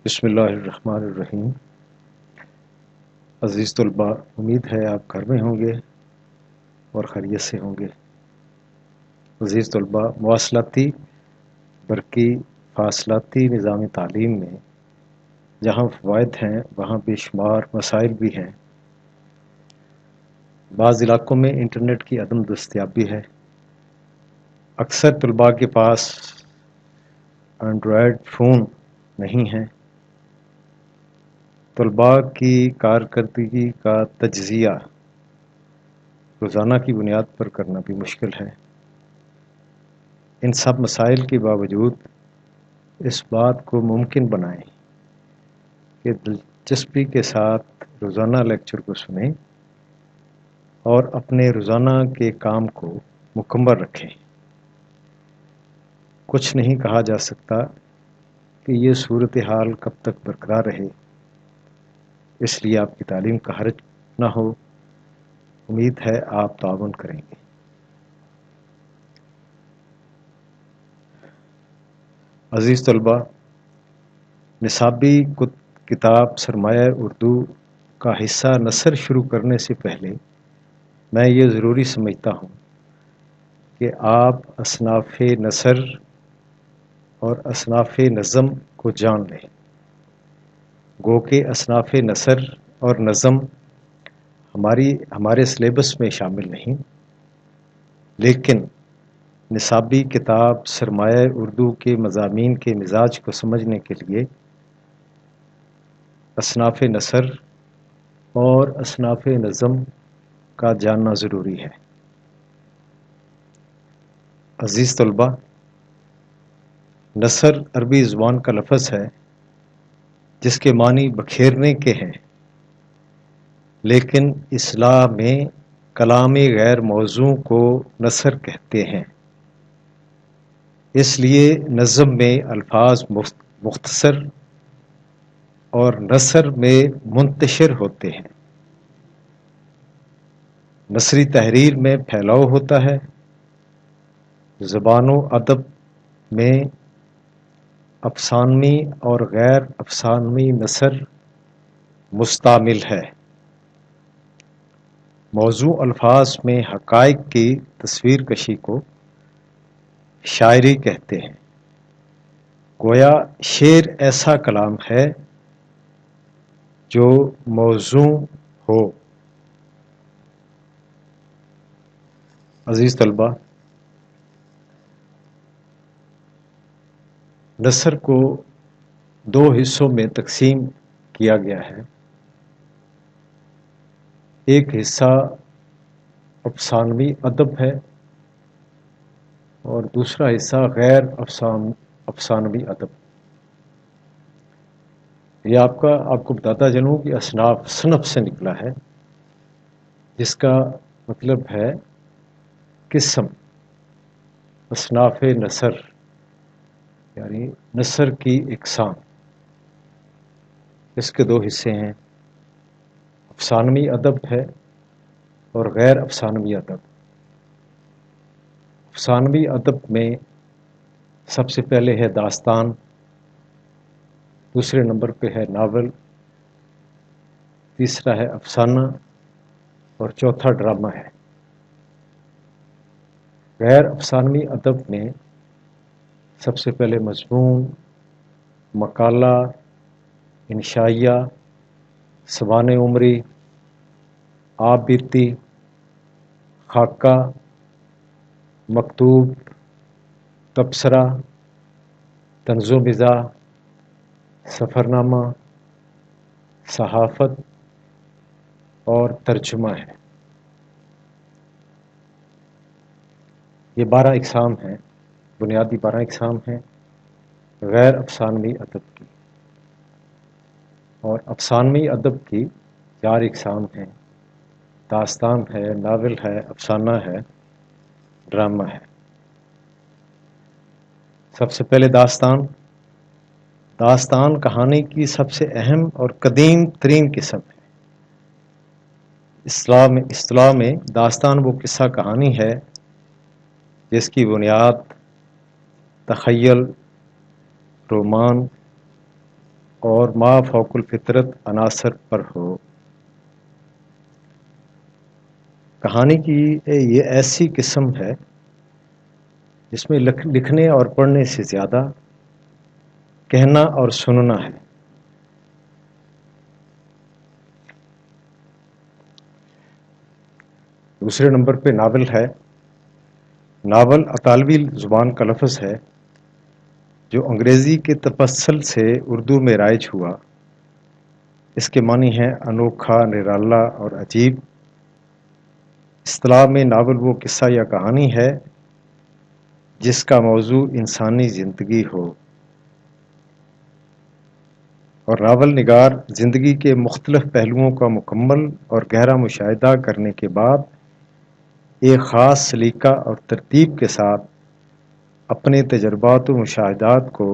بسم اللہ الرحمن الرحیم۔ عزیز طلباء، امید ہے آپ گھر میں ہوں گے اور خیریت سے ہوں گے۔ عزیز طلباء، مواصلاتی برقی فاصلاتی نظام تعلیم میں جہاں فوائد ہیں وہاں بے شمار مسائل بھی ہیں۔ بعض علاقوں میں انٹرنیٹ کی عدم دستیابی ہے۔ اکثر طلباء کے پاس اینڈرائڈ فون نہیں ہیں۔ طلباء کی کارکردگی کا تجزیہ روزانہ کی بنیاد پر کرنا بھی مشکل ہے۔ ان سب مسائل کے باوجود اس بات کو ممکن بنائیں کہ دلچسپی کے ساتھ روزانہ لیکچر کو سنیں اور اپنے روزانہ کے کام کو مکمل رکھیں۔ کچھ نہیں کہا جا سکتا کہ یہ صورتحال کب تک برقرار رہے، اس لیے آپ کی تعلیم کا حرج نہ ہو۔ امید ہے آپ تعاون کریں گے۔ عزیز طلباء، نصابی کتاب سرمایہ اردو کا حصہ نثر شروع کرنے سے پہلے میں یہ ضروری سمجھتا ہوں کہ آپ اصناف نثر اور اصناف نظم کو جان لیں۔ گو کہ اصناف نثر اور نظم ہمارے سلیبس میں شامل نہیں، لیکن نصابی کتاب سرمایہ اردو کے مضامین کے مزاج کو سمجھنے کے لیے اصناف نثر اور اصناف نظم کا جاننا ضروری ہے۔ عزیز طلباء، نثر عربی زبان کا لفظ ہے جس کے معنی بکھیرنے کے ہیں، لیکن اصطلاح میں کلام غیر موزوں کو نثر کہتے ہیں۔ اس لیے نظم میں الفاظ مختصر اور نثر میں منتشر ہوتے ہیں۔ نثری تحریر میں پھیلاؤ ہوتا ہے۔ زبان و ادب میں افسانوی اور غیر افسانوی نثر مستعمل ہے۔ موضوع الفاظ میں حقائق کی تصویر کشی کو شاعری کہتے ہیں۔ گویا شعر ایسا کلام ہے جو موزوں ہو۔ عزیز طلباء، نثر کو دو حصوں میں تقسیم کیا گیا ہے۔ ایک حصہ افسانوی ادب ہے اور دوسرا حصہ غیر افسانوی ادب۔ یہ آپ کو بتاتا چلوں کہ اصناف صنف سے نکلا ہے، جس کا مطلب ہے قسم۔ اصناف نثر یعنی نثر کی اقسام، اس کے دو حصے ہیں، افسانوی ادب ہے اور غیر افسانوی ادب۔ افسانوی ادب میں سب سے پہلے ہے داستان، دوسرے نمبر پہ ہے ناول، تیسرا ہے افسانہ اور چوتھا ڈرامہ ہے۔ غیر افسانوی ادب میں سب سے پہلے مضمون، مقالہ، انشائیہ، سوانح عمری، آپ بیتی، خاکہ، مکتوب، تبصرہ، طنز و مزاح، سفرنامہ، صحافت اور ترجمہ ہے۔ یہ 12 اقسام ہیں، بنیادی 12 اقسام ہیں غیر افسانوی ادب کی، اور افسانوی ادب کی 4 اقسام ہیں، داستان ہے، ناول ہے، افسانہ ہے، ڈرامہ ہے۔ سب سے پہلے داستان کہانی کی سب سے اہم اور قدیم ترین قسم ہے۔ اصطلاح میں داستان وہ قصہ کہانی ہے جس کی بنیاد تخیل، رومان، اور ما فوق الفطرت عناصر پر ہو۔ کہانی کی یہ ایسی قسم ہے جس میں لکھنے اور پڑھنے سے زیادہ کہنا اور سننا ہے۔ دوسرے نمبر پہ ناول ہے۔ ناول اطالوی زبان کا لفظ ہے جو انگریزی کے تپسل سے اردو میں رائج ہوا۔ اس کے معنی ہیں انوکھا، نرالا اور عجیب۔ اصطلاح میں ناول وہ قصہ یا کہانی ہے جس کا موضوع انسانی زندگی ہو، اور ناول نگار زندگی کے مختلف پہلوؤں کا مکمل اور گہرا مشاہدہ کرنے کے بعد ایک خاص سلیقہ اور ترتیب کے ساتھ اپنے تجربات و مشاہدات کو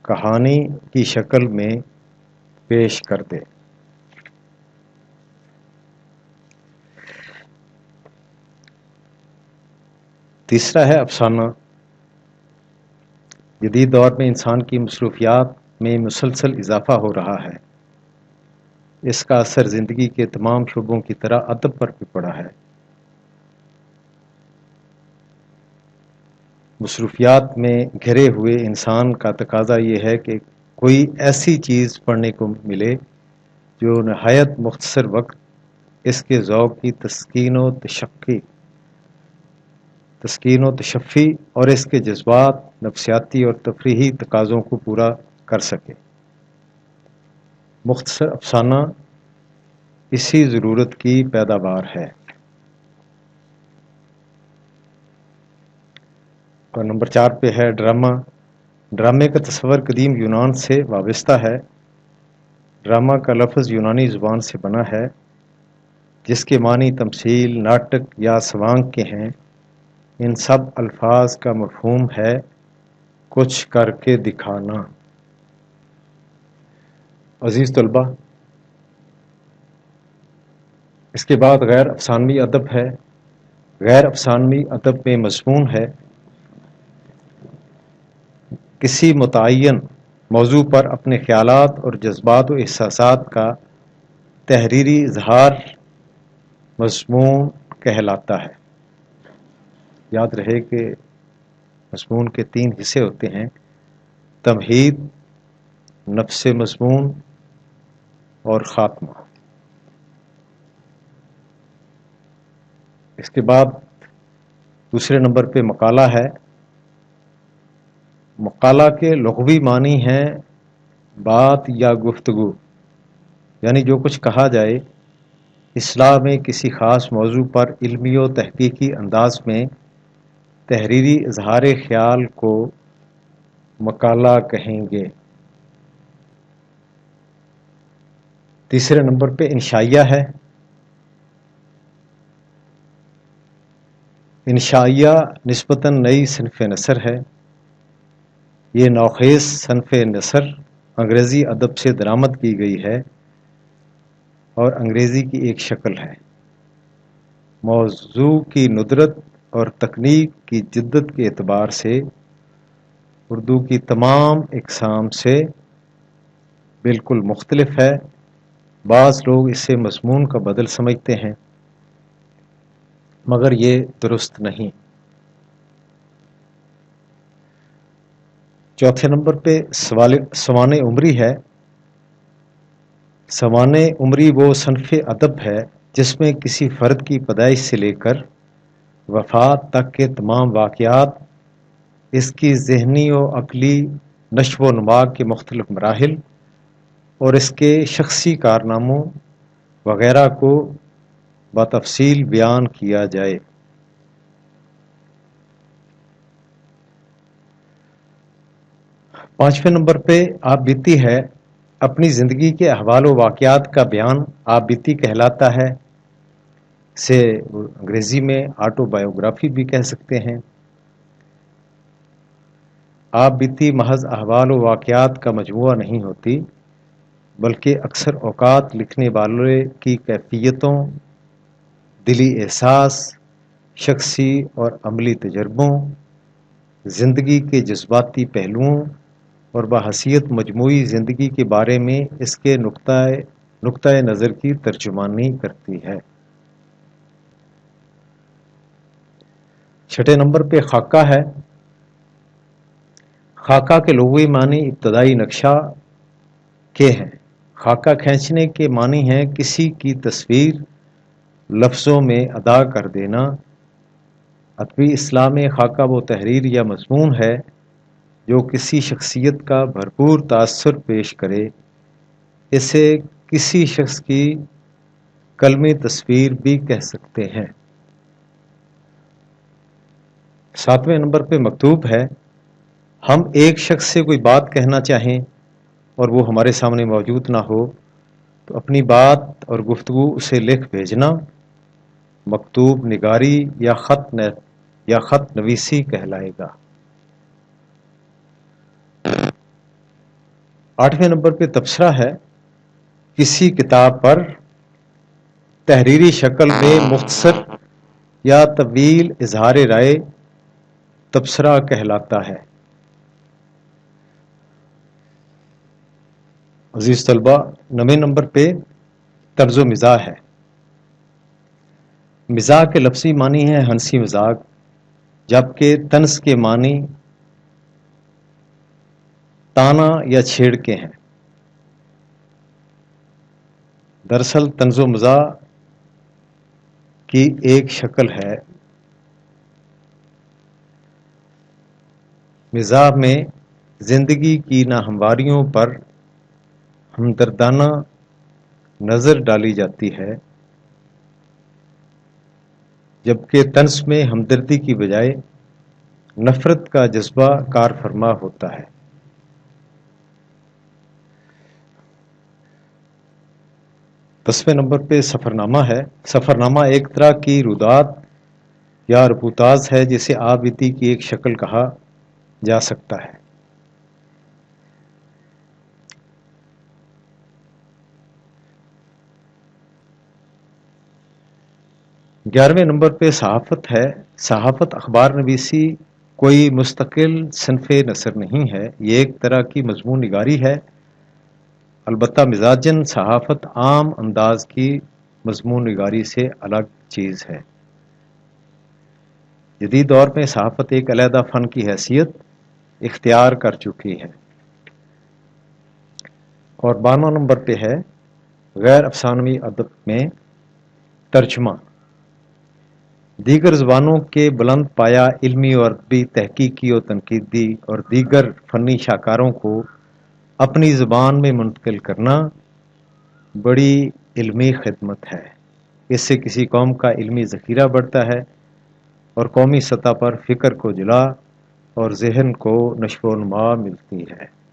کہانی کی شکل میں پیش کر دے۔ تیسرا ہے افسانہ۔ جدید دور میں انسان کی مصروفیات میں مسلسل اضافہ ہو رہا ہے۔ اس کا اثر زندگی کے تمام شعبوں کی طرح ادب پر بھی پڑا ہے۔ مصروفیات میں گھرے ہوئے انسان کا تقاضا یہ ہے کہ کوئی ایسی چیز پڑھنے کو ملے جو نہایت مختصر وقت اس کے ذوق کی تسکین و تشفی اور اس کے جذبات، نفسیاتی اور تفریحی تقاضوں کو پورا کر سکے۔ مختصر افسانہ اسی ضرورت کی پیداوار ہے۔ اور نمبر 4 پہ ہے ڈرامہ۔ ڈرامے کا تصور قدیم یونان سے وابستہ ہے۔ ڈرامہ کا لفظ یونانی زبان سے بنا ہے جس کے معنی تمثیل، ناٹک یا سوانگ کے ہیں۔ ان سب الفاظ کا مفہوم ہے کچھ کر کے دکھانا۔ عزیز طلبہ، اس کے بعد غیر افسانوی ادب ہے۔ غیر افسانوی ادب میں مضمون ہے کسی متعین موضوع پر اپنے خیالات اور جذبات و احساسات کا تحریری اظہار مضمون کہلاتا ہے۔ یاد رہے کہ مضمون کے 3 حصے ہوتے ہیں: تمہید، نفس مضمون اور خاتمہ۔ اس کے بعد دوسرے نمبر پہ مقالہ ہے۔ مقالہ کے لغوی معنی ہیں بات یا گفتگو، یعنی جو کچھ کہا جائے۔ اصطلاح میں کسی خاص موضوع پر علمی و تحقیقی انداز میں تحریری اظہار خیال کو مقالہ کہیں گے۔ تیسرے نمبر پہ انشائیہ ہے۔ انشائیہ نسبتاً نئی صنف نثر ہے۔ یہ نوخیز صنف نثر انگریزی ادب سے درآمد کی گئی ہے اور انگریزی کی ایک شکل ہے۔ موضوع کی ندرت اور تکنیک کی جدت کے اعتبار سے اردو کی تمام اقسام سے بالکل مختلف ہے۔ بعض لوگ اسے مضمون کا بدل سمجھتے ہیں، مگر یہ درست نہیں۔ چوتھے نمبر پہ سوانح عمری ہے۔ سوانح عمری وہ صنف ادب ہے جس میں کسی فرد کی پیدائش سے لے کر وفات تک کے تمام واقعات، اس کی ذہنی و عقلی نشو و نما کے مختلف مراحل اور اس کے شخصی کارناموں وغیرہ کو بتفصیل بیان کیا جائے۔ پانچویں نمبر پہ آپ بیتی ہے۔ اپنی زندگی کے احوال و واقعات کا بیان آپ بیتی کہلاتا ہے۔ اسے انگریزی میں آٹو بایوگرافی بھی کہہ سکتے ہیں۔ آپ بیتی محض احوال و واقعات کا مجموعہ نہیں ہوتی، بلکہ اکثر اوقات لکھنے والے کی کیفیتوں، دلی احساس، شخصی اور عملی تجربوں، زندگی کے جذباتی پہلوؤں اور بحیثیت مجموعی زندگی کے بارے میں اس کے نقطۂ نظر کی ترجمانی کرتی ہے۔ چھٹے نمبر پہ خاکہ ہے۔ خاکہ کے لغوی معنی ابتدائی نقشہ کے ہیں۔ خاکہ کھینچنے کے معنی ہیں کسی کی تصویر لفظوں میں ادا کر دینا۔ ادبی اصطلاح میں خاکہ وہ تحریر یا مضمون ہے جو کسی شخصیت کا بھرپور تاثر پیش کرے۔ اسے کسی شخص کی قلمی تصویر بھی کہہ سکتے ہیں۔ ساتویں نمبر پہ مکتوب ہے۔ ہم ایک شخص سے کوئی بات کہنا چاہیں اور وہ ہمارے سامنے موجود نہ ہو تو اپنی بات اور گفتگو اسے لکھ بھیجنا مکتوب نگاری یا خط نویسی کہلائے گا۔ 8ویں نمبر پہ تبصرہ ہے۔ کسی کتاب پر تحریری شکل میں مختصر یا طویل اظہار رائے تبصرہ کہلاتا ہے۔ عزیز طلبہ، 9ویں نمبر پہ طرز و مزاح ہے۔ مزاح کے لفظی معنی ہے ہنسی مذاق، جبکہ طنز کے معنی تانا یا چھیڑ کے ہیں۔ دراصل طنز و مزاح کی ایک شکل ہے۔ مزاح میں زندگی کی ناہمواریوں پر ہمدردانہ نظر ڈالی جاتی ہے، جبکہ طنز میں ہمدردی کی بجائے نفرت کا جذبہ کار فرما ہوتا ہے۔ 10ویں نمبر پہ سفرنامہ ہے۔ سفرنامہ ایک طرح کی رودات یا رپورتاژ ہے جسے آپ بیتی کی ایک شکل کہا جا سکتا ہے۔ 11ویں نمبر پہ صحافت ہے۔ صحافت اخبار نویسی کوئی مستقل صنف نثر نہیں ہے، یہ ایک طرح کی مضمون نگاری ہے۔ البتہ مزاجاً صحافت عام انداز کی مضمون نگاری سے الگ چیز ہے۔ جدید دور میں صحافت ایک علیحدہ فن کی حیثیت اختیار کر چکی ہے۔ اور 12واں نمبر پہ ہے غیر افسانوی ادب میں ترجمہ۔ دیگر زبانوں کے بلند پایہ علمی اور ادبی تحقیقی و تنقیدی اور دیگر فنی شاہکاروں کو اپنی زبان میں منتقل کرنا بڑی علمی خدمت ہے۔ اس سے کسی قوم کا علمی ذخیرہ بڑھتا ہے اور قومی سطح پر فکر کو جلا اور ذہن کو نشو و نما ملتی ہے۔